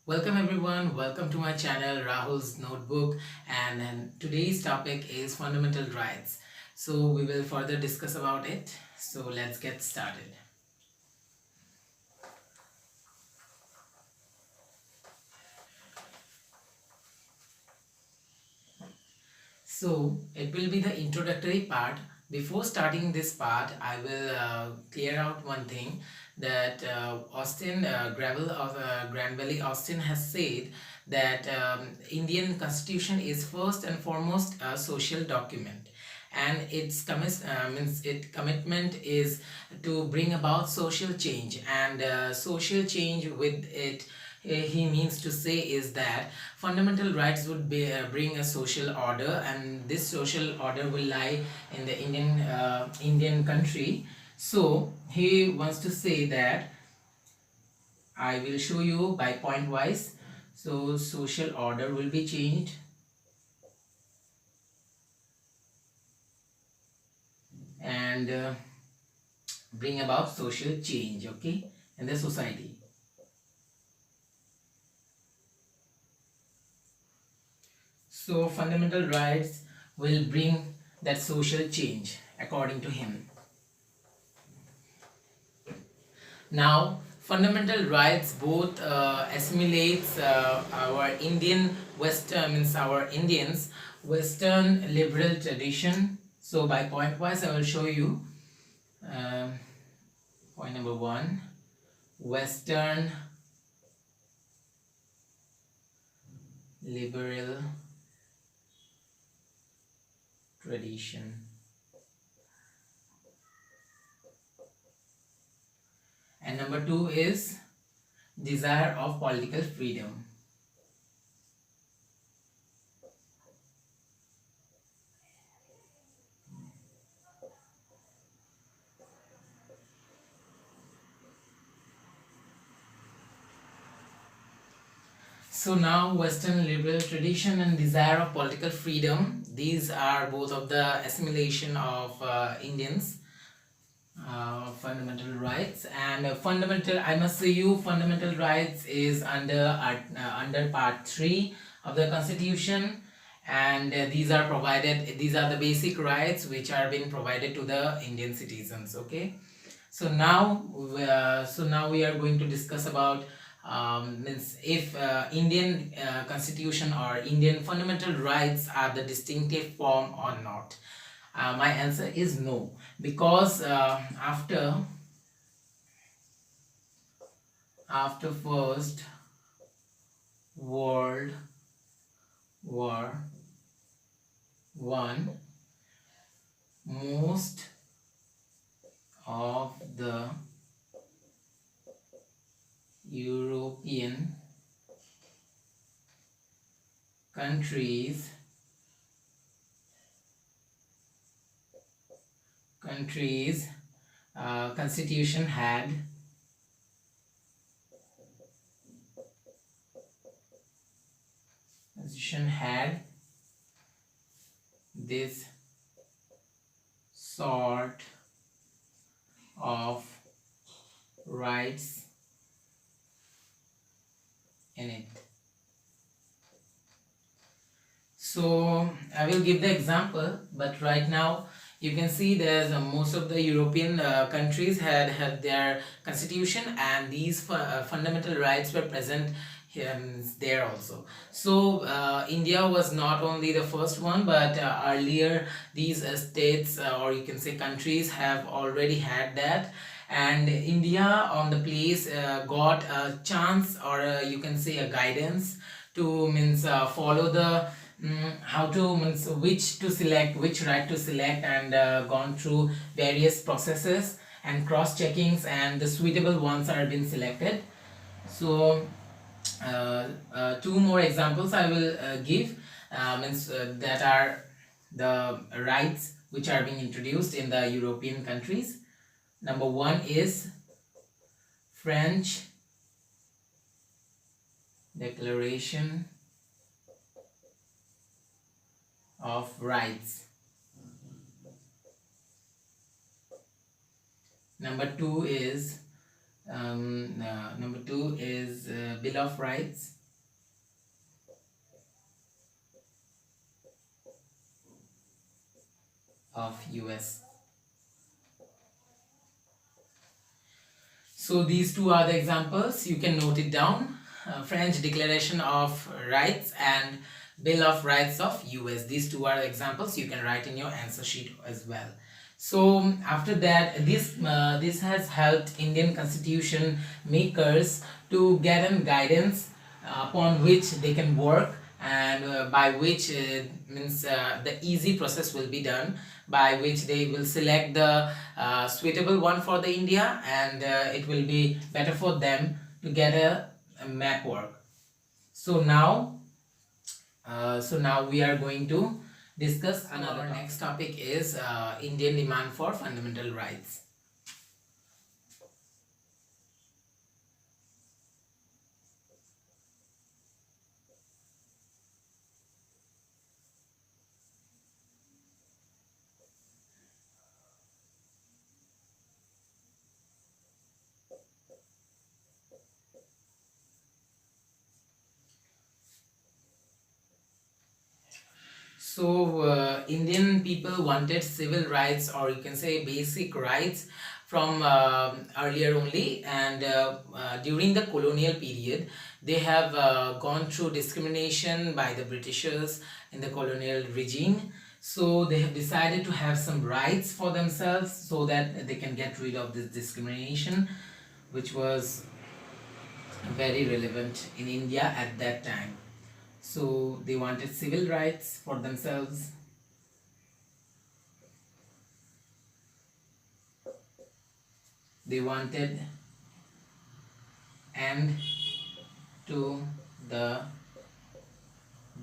Welcome everyone, welcome to my channel Rahul's Notebook, and today's topic is fundamental rights. So we will further discuss about it. So let's get started. So it will be the introductory part. Before starting this part, I will clear out one thing that Austin Gravel of Grand Valley Austin has said that Indian Constitution is first and foremost a social document, and its commitment is to bring about social change, and social change with it he means to say is that fundamental rights would bring a social order, and this social order will lie in the Indian country. So he wants to say that I will show you by point wise. So social order will be changed, and bring about social change, okay, in the society. So fundamental rights will bring that social change according to him. Now, fundamental rights both assimilates our Indian Western means our Indians Western liberal tradition. So by point wise, I will show you. Um, Point number one: Western liberal tradition. And number two is desire of political freedom. So now Western liberal tradition and desire of political freedom, these are both of the assimilation of Indians fundamental rights. And fundamental, I must say you, fundamental rights is under part 3 of the constitution, and these are provided, these are the basic rights which are being provided to the Indian citizens, okay. So now we are going to discuss about means if Indian constitution or Indian fundamental rights are the distinctive form or not. My answer is no, because after First World War One, most of the European countries constitution had this sort of rights in it. So I will give the example, but right now you can see there's most of the European countries had their constitution, and these fundamental rights were present there also. So India was not only the first one, but earlier these states or you can say countries have already had that, and India on the place got a chance, or you can say a guidance to follow the how to which to select, which right to select, and gone through various processes and cross checkings, and the suitable ones are being selected. So two more examples I will give, that are the rights which are being introduced in the European countries. Number one is French Declaration of Rights. Number two is Bill of Rights of US. So these two are the examples. You can note it down. French Declaration of Rights and Bill of Rights of US. These two are the examples you can write in your answer sheet as well. So after that, this has helped Indian constitution makers to get a guidance upon which they can work, and by which the easy process will be done, by which they will select the suitable one for the India, and it will be better for them to get a map work. So now we are going to discuss another. Our next topic is Indian demand for fundamental rights. So Indian people wanted civil rights, or you can say basic rights, from earlier only, and during the colonial period they have gone through discrimination by the Britishers in the colonial regime. So they have decided to have some rights for themselves so that they can get rid of this discrimination, which was very relevant in India at that time. So they wanted civil rights for themselves. They wanted end to the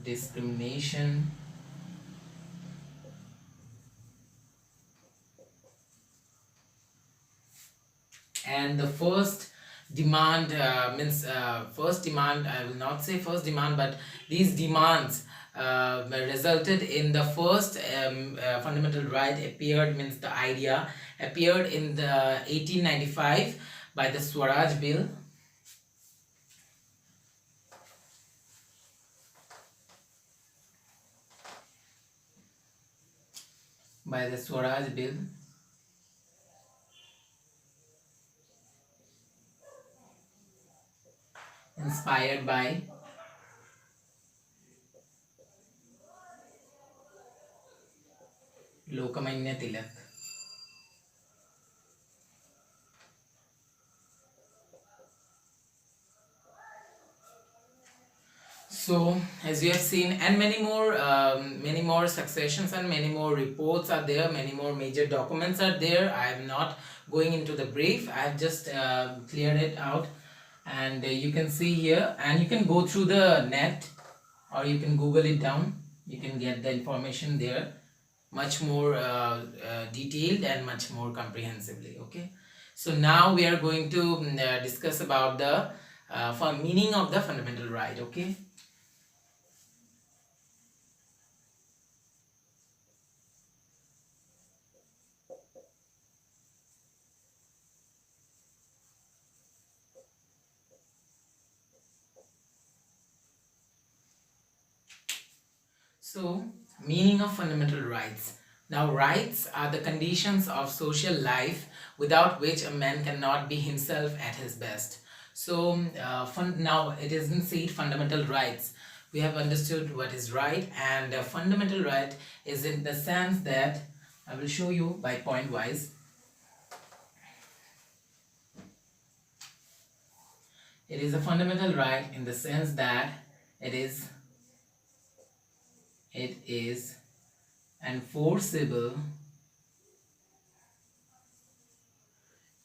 discrimination and the first demand first demand, I will not say first demand, but these demands resulted in the first fundamental right appeared, means the idea appeared in the 1895 by the Swaraj Bill. By the Swaraj Bill, inspired by Lokmanya Tilak. So as you have seen, and many more successions and many more reports are there, many more major documents are there. I am not going into the brief, I have just cleared it out, and you can see here, and you can go through the net or you can Google it down. You can get the information there much more detailed and much more comprehensively. Okay, so now we are going to discuss about the meaning of the fundamental right. Okay. So, meaning of fundamental rights. Now, rights are the conditions of social life without which a man cannot be himself at his best. So, now it isn't said fundamental rights. We have understood what is right, and fundamental right is in the sense that I will show you by point wise. It is a fundamental right in the sense that it is enforceable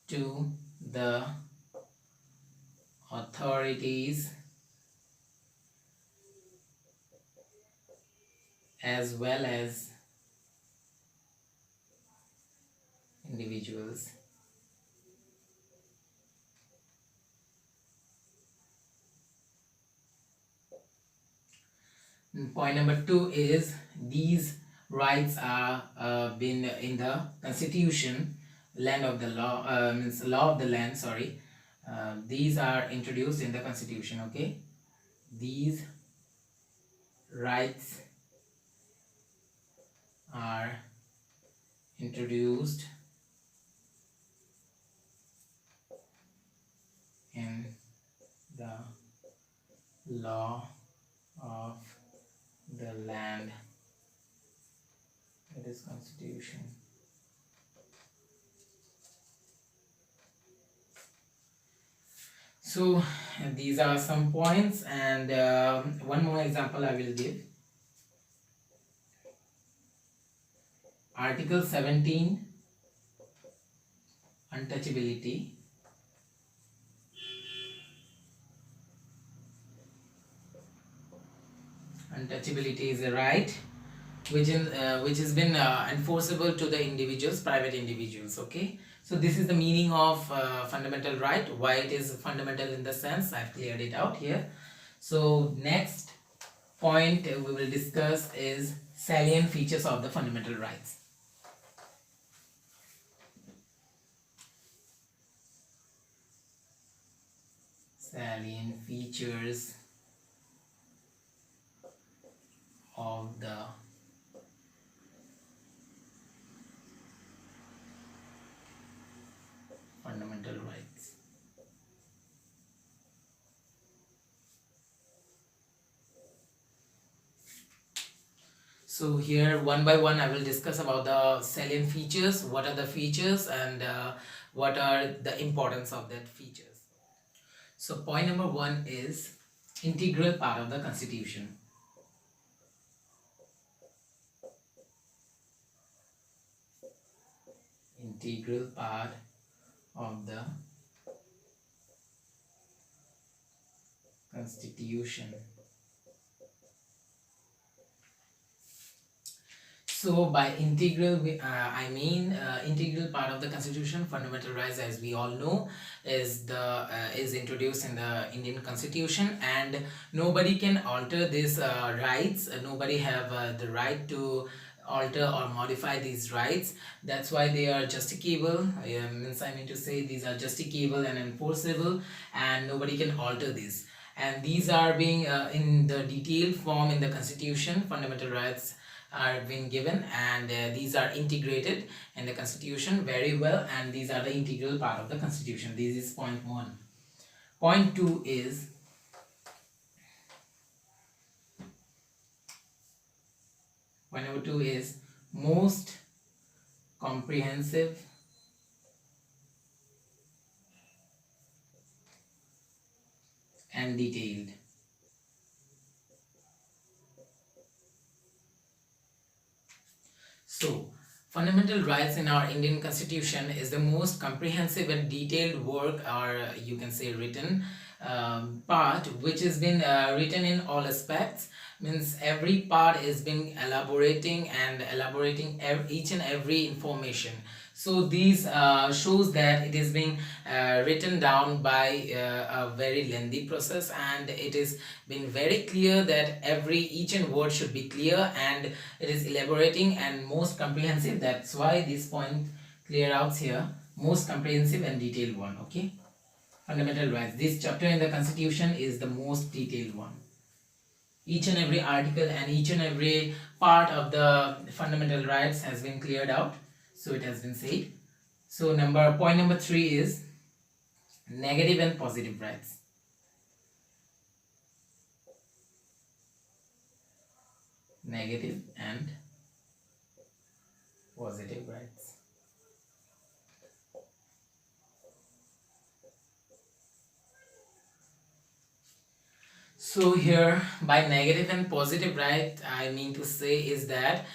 to the authorities as well as individuals. Point number 2 is these rights are been in the constitution, land of the law, means law of the land, sorry, these are introduced in the constitution. Okay, these rights are introduced in the law of the land, it is constitution. So these are some points, and one more example I will give. Article 17, untouchability. Untouchability is a right which has been enforceable to the individuals, private individuals. Okay, so this is the meaning of fundamental right, why it is fundamental in the sense I've cleared it out here. So next point we will discuss is salient features of the fundamental rights. Salient features of the fundamental rights. So here one by one I will discuss about the salient features, what are the features, and what are the importance of that features. So point number one is integral part of the constitution. Integral part of the constitution. So by integral, I mean integral part of the constitution. Fundamental rights, as we all know, is introduced in the Indian constitution, and nobody can alter these rights. Nobody have the right to alter or modify these rights. That's why they are justicable. Means I mean to say these are justicable and enforceable, and nobody can alter this. And these are being in the detailed form in the constitution. Fundamental rights are being given, and these are integrated in the constitution very well, and these are the integral part of the constitution. This is point one. Point two is point number two is most comprehensive and detailed. So, fundamental rights in our Indian constitution is the most comprehensive and detailed work, or you can say written part, which has been written in all aspects. Means every part is been elaborating each and every information. So these shows that it is being written down by a very lengthy process, and it is been very clear that each and word should be clear, and it is elaborating and most comprehensive. That's why this point clear out here, most comprehensive and detailed one. Okay, fundamental rights, this chapter in the constitution is the most detailed one. Each and every article and each and every part of the fundamental rights has been cleared out, so it has been said. So point number three is negative and positive rights. Negative and positive rights. So here by negative and positive right, I mean to say is that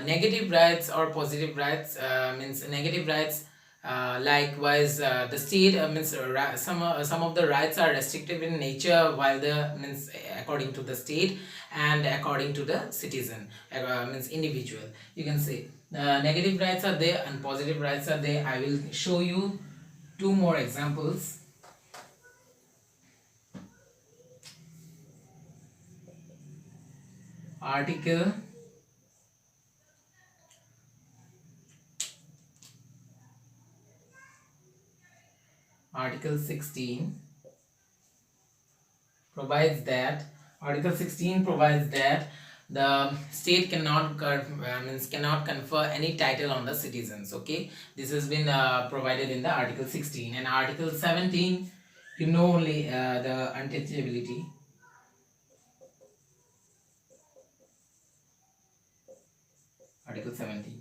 negative rights or positive rights means negative rights likewise the state means some of the rights are restrictive in nature, while the means according to the state and according to the citizen means individual, you can say negative rights are there and positive rights are there. I will show you two more examples. Article Article 16 provides that the state cannot confer any title on the citizens. Okay, this has been provided in the Article 16. And Article 17, you know, only the untouchability. Article 17.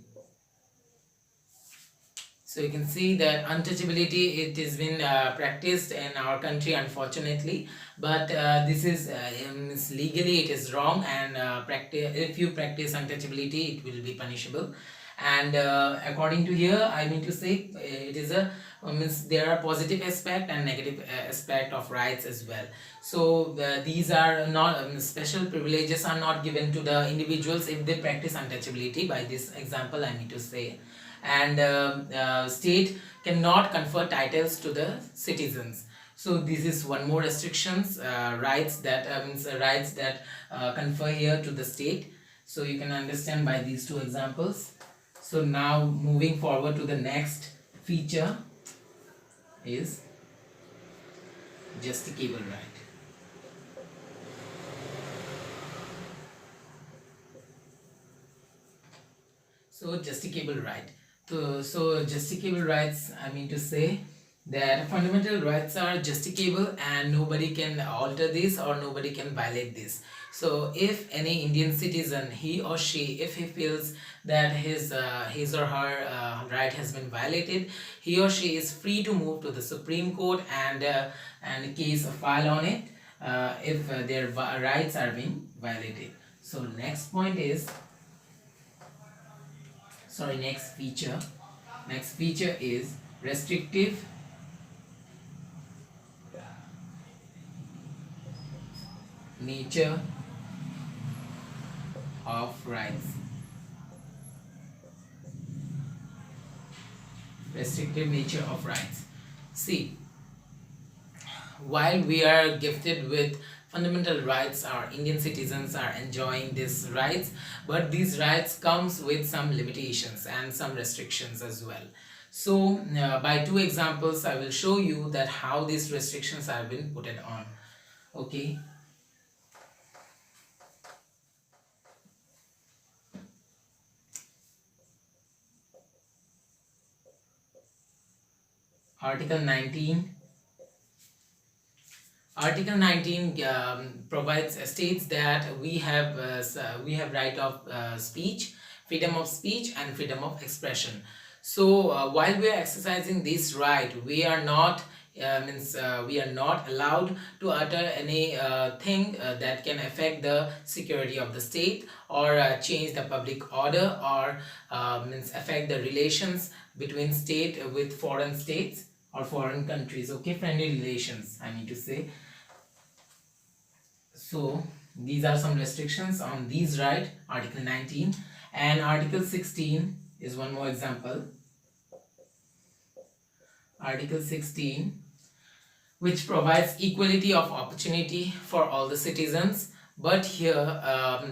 So you can see that untouchability, it has been practiced in our country, unfortunately, but this is legally it is wrong, and if you practice untouchability, it will be punishable. And according to here, I mean to say, it is a means there are positive aspect and negative aspect of rights as well. So these are not special privileges are not given to the individuals if they practice untouchability. By this example, I mean to say, and state cannot confer titles to the citizens. So this is one more restrictions, rights that rights that confer here to the state. So you can understand by these two examples. So now moving forward to the next feature is justicable right. So justicable right. So justicable rights, I mean to say that fundamental rights are justicable and nobody can alter this or nobody can violate this. So if any Indian citizen, he or she, if he feels that his or her right has been violated, he or she is free to move to the Supreme Court and case file on it if their rights are being violated. So next point is, next feature is restrictive nature of rights. Restrictive nature of rights. See, while we are gifted with fundamental rights, our Indian citizens are enjoying these rights, but these rights comes with some limitations and some restrictions as well. So by two examples I will show you that how these restrictions have been put on. Okay, Article 19. Article 19 provides states that we have right of speech, freedom of speech and freedom of expression. So while we are exercising this right, we are not allowed to utter any thing that can affect the security of the state or change the public order or affect the relations between state with foreign states or foreign countries. Okay, friendly relations, I mean to say. So these are some restrictions on these right, Article 19. And Article 16 is one more example. Article 16, which provides equality of opportunity for all the citizens, but here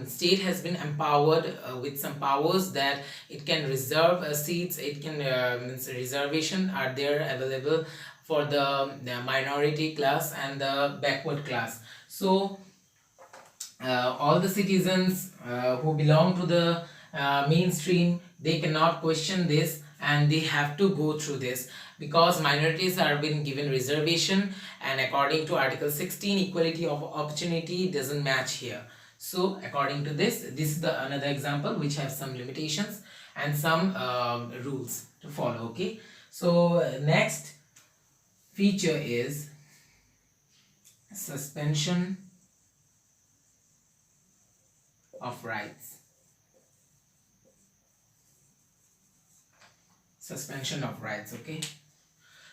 state has been empowered with some powers that it can reserve seats, it can reservation are there available for the minority class and the backward class. So all the citizens who belong to the mainstream, they cannot question this and they have to go through this because minorities are being given reservation, and according to Article 16, equality of opportunity doesn't match here. So according to this is the another example which has some limitations and some rules to follow. Okay, so next feature is suspension of rights. Suspension of rights. Okay,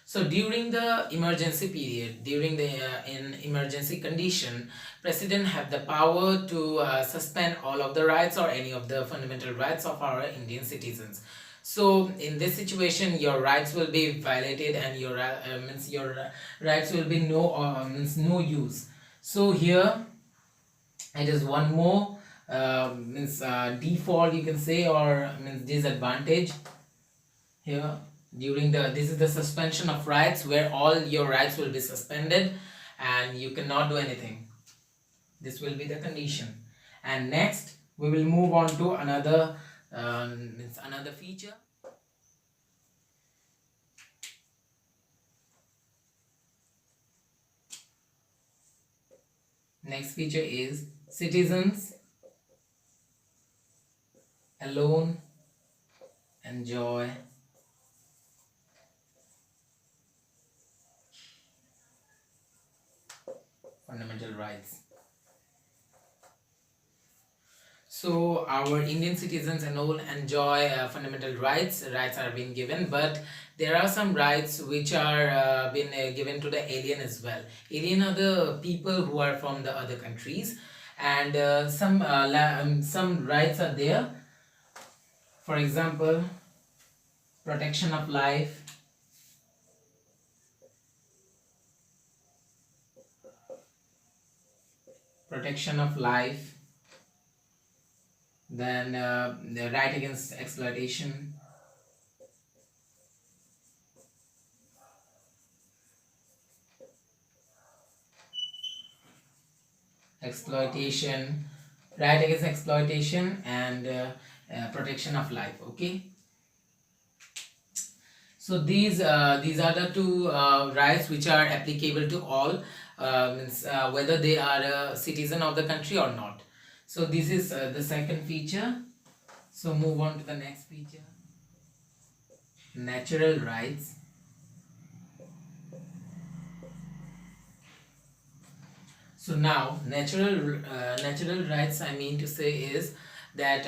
so during the emergency period, during the in emergency condition, president have the power to suspend all of the rights or any of the fundamental rights of our Indian citizens. So in this situation, your rights will be violated and your rights will be no use. So here it is one more default, you can say, or disadvantage here. during the this is the suspension of rights, where all your rights will be suspended and you cannot do anything. This will be the condition. And next we will move on to another another feature. Next feature is citizens alone enjoy fundamental rights. So our Indian citizens and all enjoy fundamental rights. Rights are being given, but there are some rights which are been given to the alien as well. Alien are the people who are from the other countries, and some rights are there. For example, protection of life, protection of life, then the right against exploitation, exploitation, right against exploitation, and protection of life. Okay, so these are the two rights which are applicable to all, means whether they are a citizen of the country or not. So this is the second feature. So move on to the next feature, natural rights. So now natural rights, I mean to say, is that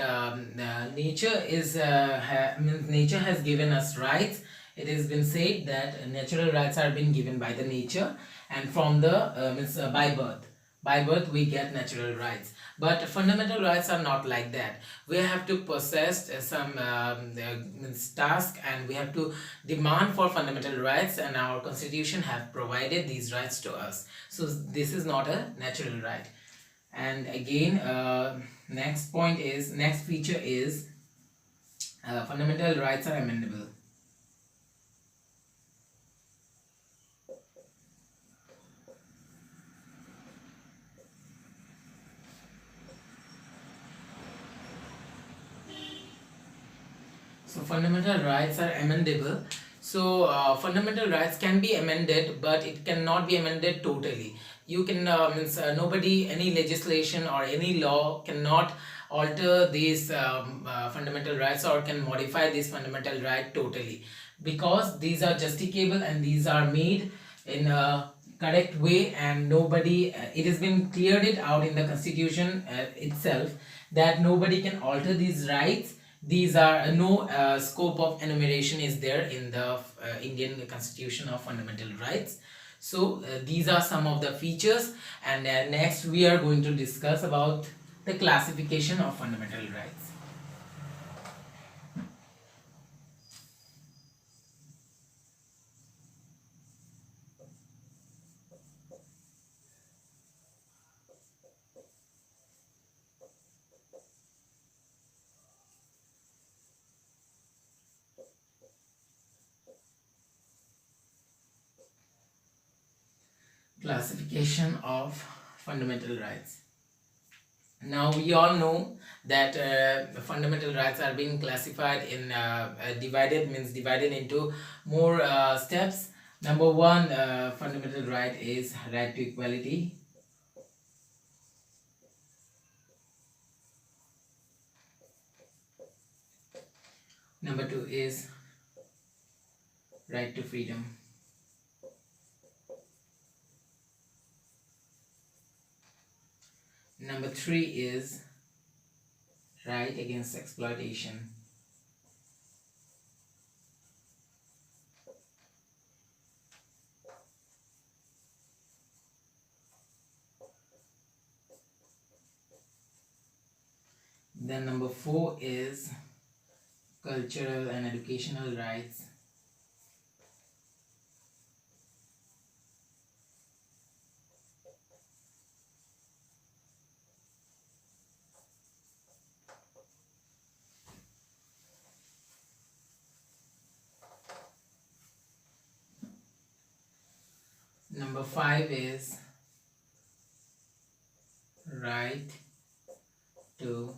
nature is means nature has given us rights. It has been said that natural rights are being given by the nature, and from the means by birth we get natural rights. But fundamental rights are not like that. We have to possess some means task, and we have to demand for fundamental rights, and our constitution have provided these rights to us. So this is not a natural right. And again, next feature is fundamental rights are amendable. So fundamental rights are amendable. So fundamental rights can be amended, but it cannot be amended totally. You can means nobody, any legislation or any law cannot alter these fundamental rights, or can modify this fundamental right totally, because these are justicable and these are made in a correct way, and nobody it has been cleared it out in the constitution itself that nobody can alter these rights. These are no scope of enumeration is there in the Indian Constitution of Fundamental Rights. So these are some of the features, and next we are going to discuss about the classification of fundamental rights. Classification of fundamental rights. Now we all know that fundamental rights are being classified in divided, means divided into more steps. Number one fundamental right is right to equality. Number two is right to freedom. Number three is right against exploitation. Then number four is cultural and educational rights. Number 5 is right to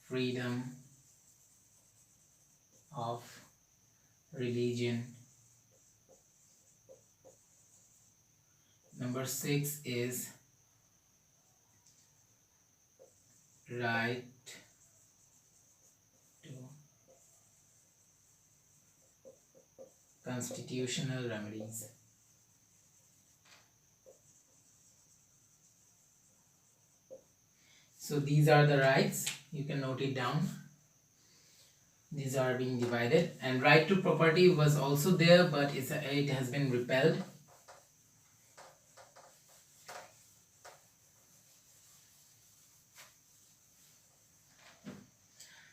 freedom of religion. Number 6 is right to constitutional remedies. So these are the rights, you can note it down. These are being divided, and right to property was also there, but it has been repelled.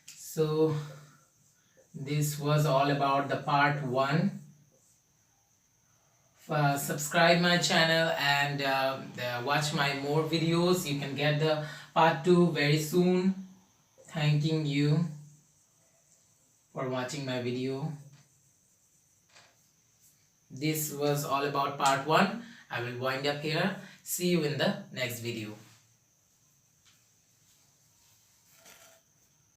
So this was all about the part 1. Subscribe my channel and watch my more videos. You can get the part 2 very soon. Thanking you for watching my video. This was all about part 1. I will wind up here. See you in the next video.